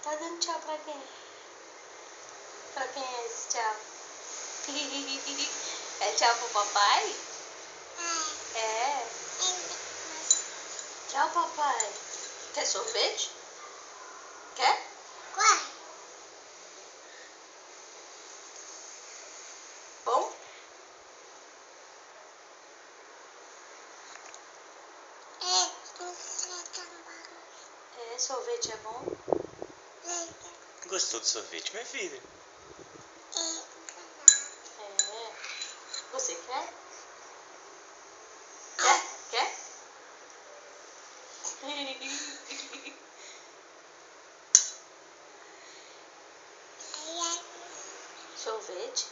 Tá dando tchau pra quem? Pra quem é esse tchau? É tchau pro papai? É. Tchau, papai. Quer sorvete? Quer? Bom? É, sorvete é bom? Gostou do sorvete, minha filha? É. Você quer? Quer? Quer? Sorvete?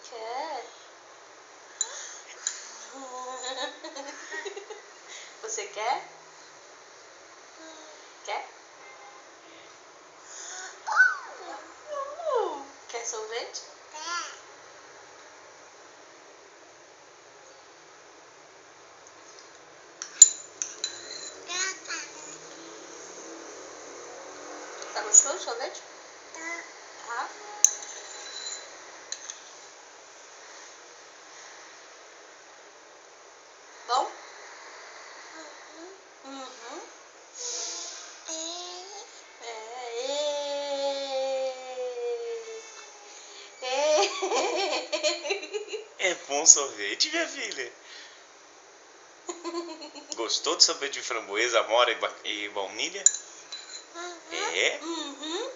Quer? Você quer? Quer? Quer sorvete? Tá gostoso o sorvete? Tá. Bom? Uhum. É bom sorvete, minha filha? Gostou do sorvete de framboesa, amora e baunilha? É? Uhum.